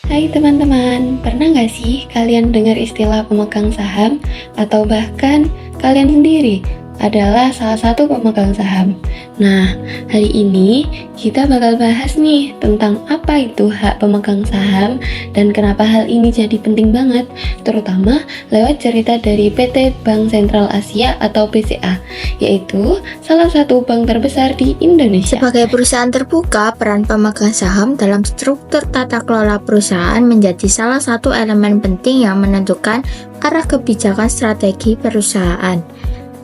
Hai teman-teman, pernah nggak sih kalian dengar istilah pemegang saham? Atau bahkan kalian sendiri adalah salah satu pemegang saham? Nah, hari ini kita bakal bahas nih tentang apa itu hak pemegang saham dan kenapa hal ini jadi penting banget, terutama lewat cerita dari PT Bank Sentral Asia atau BCA, yaitu salah satu bank terbesar di Indonesia. Sebagai perusahaan terbuka, peran pemegang saham dalam struktur tata kelola perusahaan menjadi salah satu elemen penting yang menentukan arah kebijakan strategi perusahaan.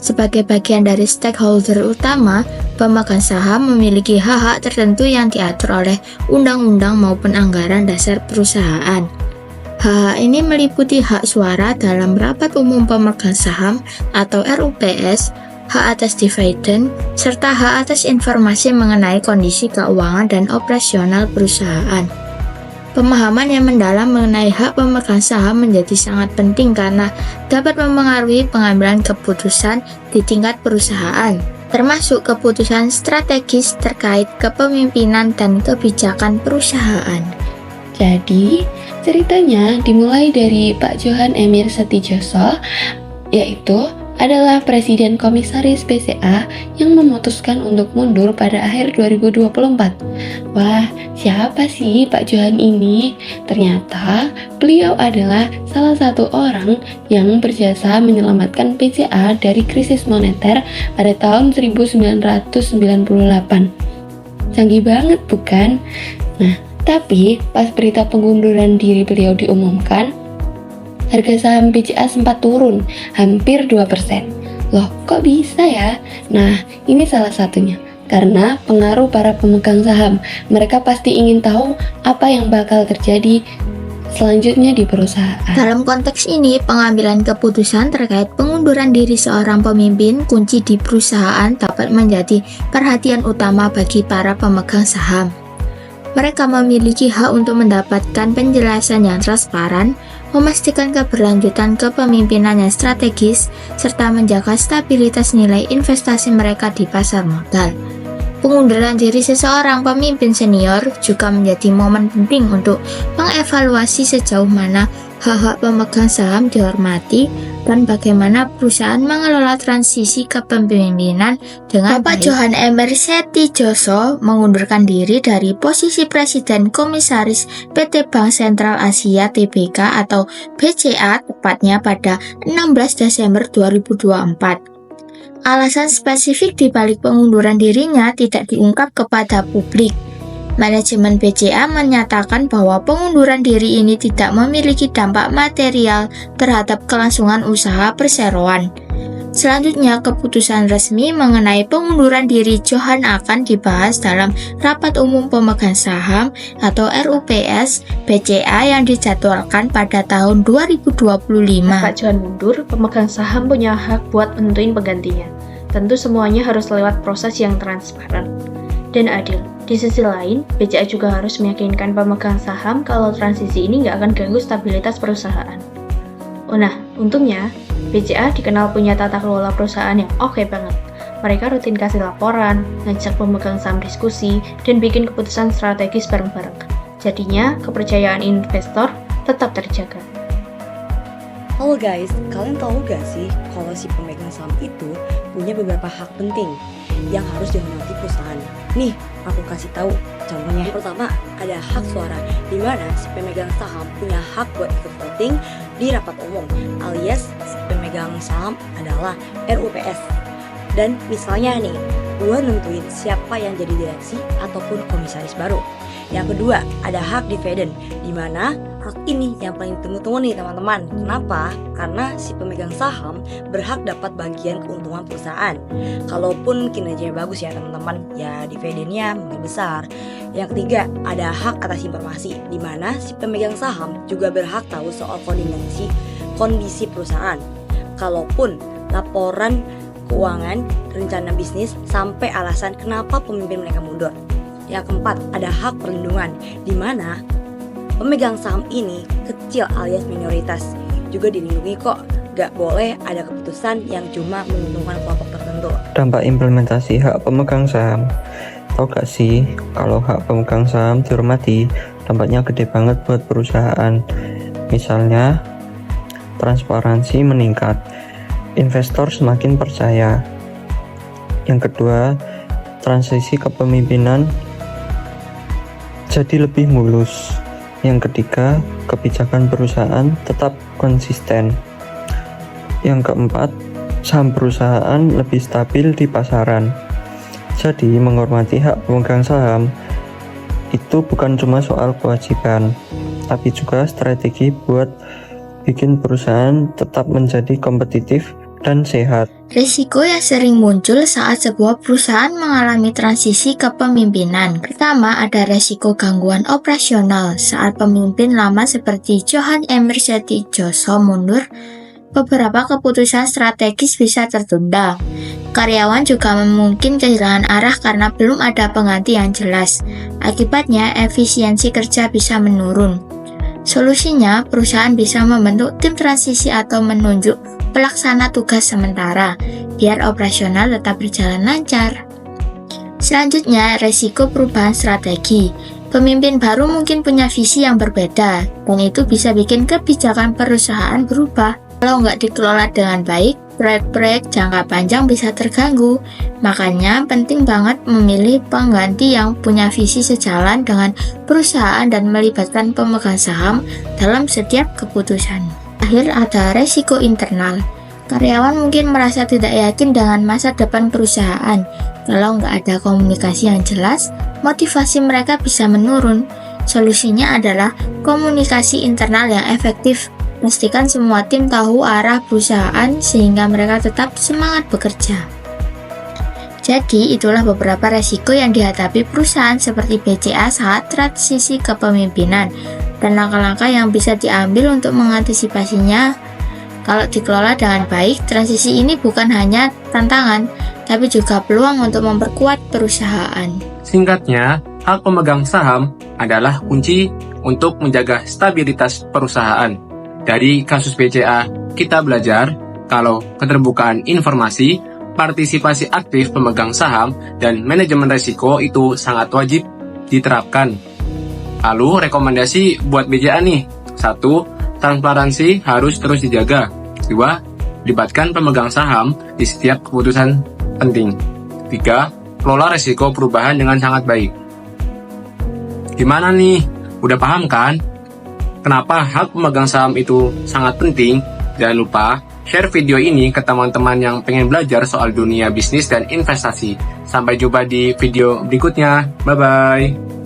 Sebagai bagian dari stakeholder utama, pemegang saham memiliki hak-hak tertentu yang diatur oleh undang-undang maupun anggaran dasar perusahaan. Hak ini meliputi hak suara dalam rapat umum pemegang saham atau RUPS, hak atas dividen, serta hak atas informasi mengenai kondisi keuangan dan operasional perusahaan. Pemahaman yang mendalam mengenai hak pemegang saham menjadi sangat penting karena dapat mempengaruhi pengambilan keputusan di tingkat perusahaan, termasuk keputusan strategis terkait kepemimpinan dan kebijakan perusahaan. Jadi, ceritanya dimulai dari Pak Johan Emir Setioso, yaitu adalah Presiden Komisaris BCA yang memutuskan untuk mundur pada akhir 2024. Wah, siapa sih Pak Johan ini? Ternyata beliau adalah salah satu orang yang berjasa menyelamatkan BCA dari krisis moneter pada tahun 1998. Canggih banget bukan? Nah, tapi pas berita pengunduran diri beliau diumumkan, harga saham BCA sempat turun hampir 2%. Loh, kok bisa ya? Nah, ini salah satunya. Karena pengaruh para pemegang saham. Mereka pasti ingin tahu apa yang bakal terjadi selanjutnya di perusahaan. Dalam konteks ini, pengambilan keputusan terkait pengunduran diri seorang pemimpin kunci di perusahaan dapat menjadi perhatian utama bagi para pemegang saham. Mereka memiliki hak untuk mendapatkan penjelasan yang transparan, memastikan keberlanjutan kepemimpinan yang strategis, serta menjaga stabilitas nilai investasi mereka di pasar modal. Pengunduran diri seseorang pemimpin senior juga menjadi momen penting untuk mengevaluasi sejauh mana hak-hak pemegang saham dihormati dan bagaimana perusahaan mengelola transisi kepemimpinan dengan Bapak baik. Johan Emir Setioso mengundurkan diri dari posisi Presiden Komisaris PT Bank Sentral Asia Tbk atau BCA tepatnya pada 16 Desember 2024. Alasan spesifik di balik pengunduran dirinya tidak diungkap kepada publik. Manajemen BCA menyatakan bahwa pengunduran diri ini tidak memiliki dampak material terhadap kelangsungan usaha perseroan. Selanjutnya, keputusan resmi mengenai pengunduran diri Johan akan dibahas dalam Rapat Umum Pemegang Saham atau RUPS BCA yang dijadwalkan pada tahun 2025. Pak Johan mundur, pemegang saham punya hak buat nentuin penggantinya. Tentu semuanya harus lewat proses yang transparan dan adil. Di sisi lain, BCA juga harus meyakinkan pemegang saham kalau transisi ini nggak akan ganggu stabilitas perusahaan. Oh nah, untungnya BCA dikenal punya tata kelola perusahaan yang oke banget. Mereka rutin kasih laporan, ngajak pemegang saham diskusi, dan bikin keputusan strategis bareng-bareng. Jadinya, kepercayaan investor tetap terjaga. Halo guys, kalian tahu gak sih kalau si pemegang saham itu punya beberapa hak penting yang harus dihormati perusahaan? Nih, aku kasih tahu contohnya. Yang pertama, ada hak suara, di mana si pemegang saham punya hak buat ikut voting di rapat umum, alias si pemegang saham adalah RUPS. Dan misalnya nih, gua nentuin siapa yang jadi direksi ataupun komisaris baru. Yang kedua, ada hak dividen, di mana hak ini yang paling tunggu-tunggu nih teman-teman. Kenapa? Karena si pemegang saham berhak dapat bagian keuntungan perusahaan. Kalaupun kinerjanya bagus ya teman-teman, ya dividennya lebih besar. Yang ketiga, ada hak atas informasi, di mana si pemegang saham juga berhak tahu soal kondisi perusahaan. Kalaupun laporan keuangan, rencana bisnis, sampai alasan kenapa pemimpin mereka mundur. Yang keempat, ada hak perlindungan, di mana pemegang saham ini kecil alias minoritas, juga dilindungi kok. Gak boleh ada keputusan yang cuma menguntungkan kelompok tertentu. Dampak implementasi hak pemegang saham. Tahu gak sih kalau hak pemegang saham dihormati dampaknya gede banget buat perusahaan. Misalnya, transparansi meningkat, investor semakin percaya. Yang kedua, transisi kepemimpinan jadi lebih mulus. Yang ketiga, kebijakan perusahaan tetap konsisten. Yang keempat, saham perusahaan lebih stabil di pasaran. Jadi, menghormati hak pemegang saham itu bukan cuma soal kewajiban, tapi juga strategi buat bikin perusahaan tetap menjadi kompetitif dan sehat. Risiko yang sering muncul saat sebuah perusahaan mengalami transisi kepemimpinan. Pertama, ada risiko gangguan operasional. Saat pemimpin lama seperti Johan Emir Setijosho mundur, beberapa keputusan strategis bisa tertunda. Karyawan juga mungkin kehilangan arah karena belum ada pengganti yang jelas. Akibatnya, efisiensi kerja bisa menurun. Solusinya, perusahaan bisa membentuk tim transisi atau menunjuk pelaksana tugas sementara, biar operasional tetap berjalan lancar. Selanjutnya, resiko perubahan strategi. Pemimpin baru mungkin punya visi yang berbeda, dan itu bisa bikin kebijakan perusahaan berubah. Kalau nggak dikelola dengan baik, proyek-proyek jangka panjang bisa terganggu. Makanya penting banget memilih pengganti yang punya visi sejalan dengan perusahaan dan melibatkan pemegang saham dalam setiap keputusan. Akhir ada resiko internal. Karyawan mungkin merasa tidak yakin dengan masa depan perusahaan. Kalau nggak ada komunikasi yang jelas, motivasi mereka bisa menurun. Solusinya adalah komunikasi internal yang efektif. Pastikan semua tim tahu arah perusahaan sehingga mereka tetap semangat bekerja. Jadi, itulah beberapa resiko yang dihadapi perusahaan seperti BCA saat transisi kepemimpinan dan langkah-langkah yang bisa diambil untuk mengantisipasinya. Kalau dikelola dengan baik, transisi ini bukan hanya tantangan, tapi juga peluang untuk memperkuat perusahaan. Singkatnya, hak pemegang saham adalah kunci untuk menjaga stabilitas perusahaan. Dari kasus BCA, kita belajar kalau keterbukaan informasi, partisipasi aktif pemegang saham, dan manajemen risiko itu sangat wajib diterapkan. Lalu, rekomendasi buat BCA nih. 1. Transparansi harus terus dijaga. 2. Libatkan pemegang saham di setiap keputusan penting. 3. Kelola risiko perubahan dengan sangat baik. Gimana nih? Udah paham kan? Kenapa hak pemegang saham itu sangat penting? Jangan lupa share video ini ke teman-teman yang pengen belajar soal dunia bisnis dan investasi. Sampai jumpa di video berikutnya. Bye-bye.